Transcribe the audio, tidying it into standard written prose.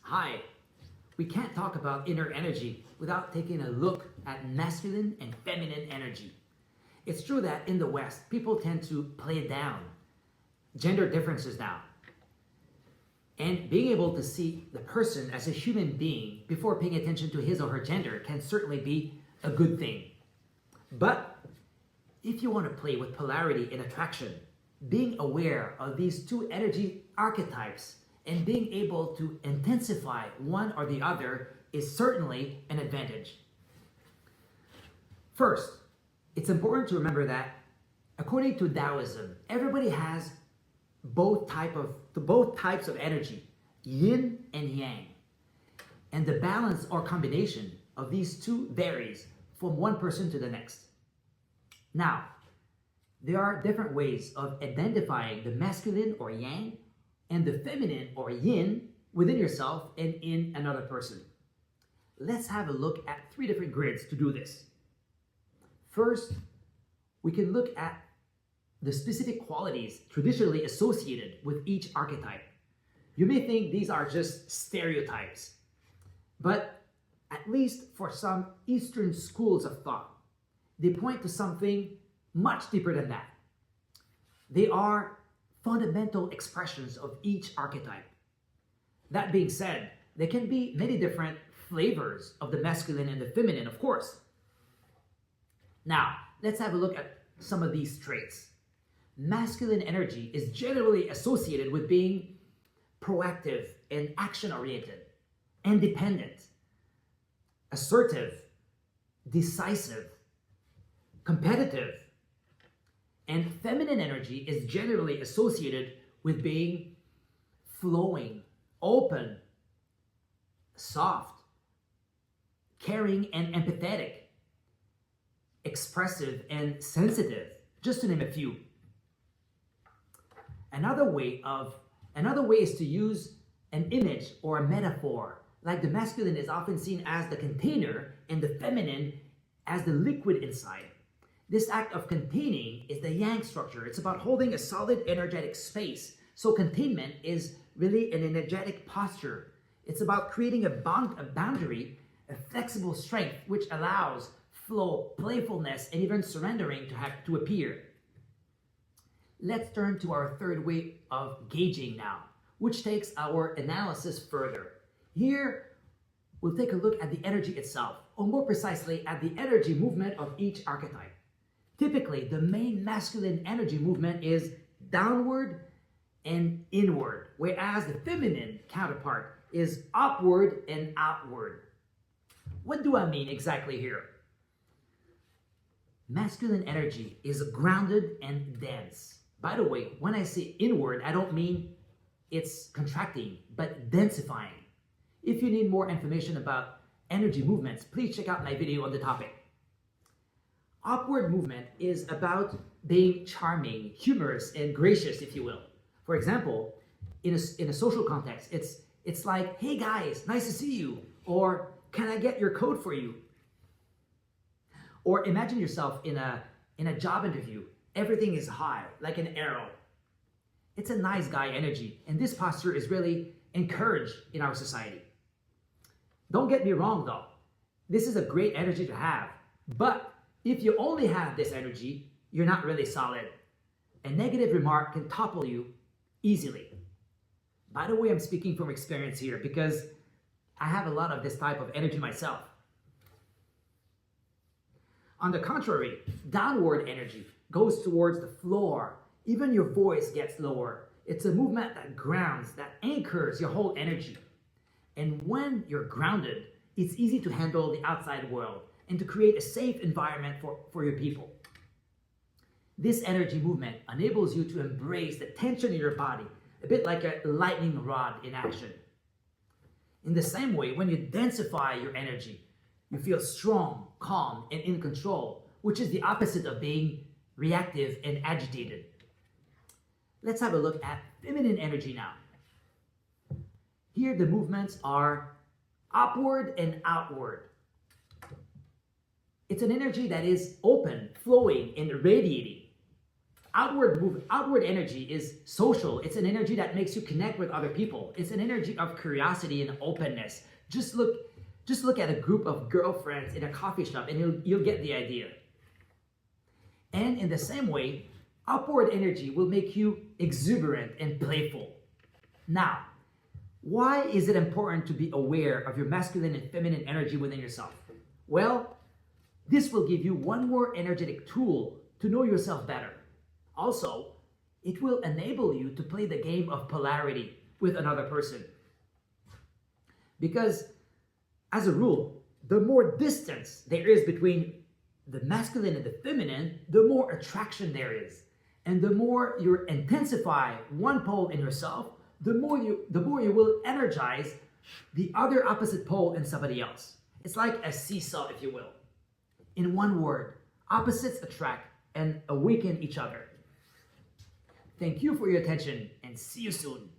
Hi, we can't talk about inner energy without taking a look at masculine and feminine energy. It's true that in the West, people tend to play down gender differences now. And being able to see the person as a human being before paying attention to his or her gender can certainly be a good thing. But if you want to play with polarity in attraction, being aware of these two energy archetypes and being able to intensify one or the other is certainly an advantage. First, it's important to remember that according to Taoism, everybody has both types of energy, yin and yang. And the balance or combination of these two varies from one person to the next. Now, there are different ways of identifying the masculine or yang and the feminine or yin within yourself and in another person. Let's have a look at 3 different grids to do this. First, we can look at the specific qualities traditionally associated with each archetype. You may think these are just stereotypes, but at least for some Eastern schools of thought, they point to something much deeper than that. They are fundamental expressions of each archetype. That being said, there can be many different flavors of the masculine and the feminine, of course. Now, let's have a look at some of these traits. Masculine energy is generally associated with being proactive and action-oriented, independent, assertive, decisive, competitive. And feminine energy is generally associated with being flowing, open, soft, caring and empathetic, expressive and sensitive, just to name a few. Another way is to use an image or a metaphor, like the masculine is often seen as the container and the feminine as the liquid inside. This act of containing is the yang structure. It's about holding a solid energetic space. So containment is really an energetic posture. It's about creating a boundary, a flexible strength, which allows flow, playfulness, and even surrendering to appear. Let's turn to our third way of gauging now, which takes our analysis further. Here, we'll take a look at the energy itself, or more precisely, at the energy movement of each archetype. Typically, the main masculine energy movement is downward and inward, whereas the feminine counterpart is upward and outward. What do I mean exactly here? Masculine energy is grounded and dense. By the way, when I say inward, I don't mean it's contracting, but densifying. If you need more information about energy movements, please check out my video on the topic. Upward movement is about being charming, humorous, and gracious, if you will. For example, in a social context, it's like, hey guys, nice to see you, or can I get your code for you? Or imagine yourself in a job interview. Everything is high, like an arrow. It's a nice guy energy, and this posture is really encouraged in our society. Don't get me wrong though, this is a great energy to have, but if you only have this energy, you're not really solid. A negative remark can topple you easily. By the way, I'm speaking from experience here because I have a lot of this type of energy myself. On the contrary, downward energy goes towards the floor. Even your voice gets lower. It's a movement that grounds, that anchors your whole energy. And when you're grounded, it's easy to handle the outside world and to create a safe environment for your people. This energy movement enables you to embrace the tension in your body, a bit like a lightning rod in action. In the same way, when you densify your energy, you feel strong, calm, and in control, which is the opposite of being reactive and agitated. Let's have a look at feminine energy now. Here the movements are upward and outward. It's an energy that is open, flowing, and radiating. Outward energy is social. It's an energy that makes you connect with other people. It's an energy of curiosity and openness. Just look at a group of girlfriends in a coffee shop and you'll get the idea. And in the same way, upward energy will make you exuberant and playful. Now, why is it important to be aware of your masculine and feminine energy within yourself? Well, this will give you one more energetic tool to know yourself better. Also, it will enable you to play the game of polarity with another person. Because, as a rule, the more distance there is between the masculine and the feminine, the more attraction there is. And the more you intensify one pole in yourself, the more you will energize the other opposite pole in somebody else. It's like a seesaw, if you will. In one word, opposites attract and awaken each other. Thank you for your attention and see you soon.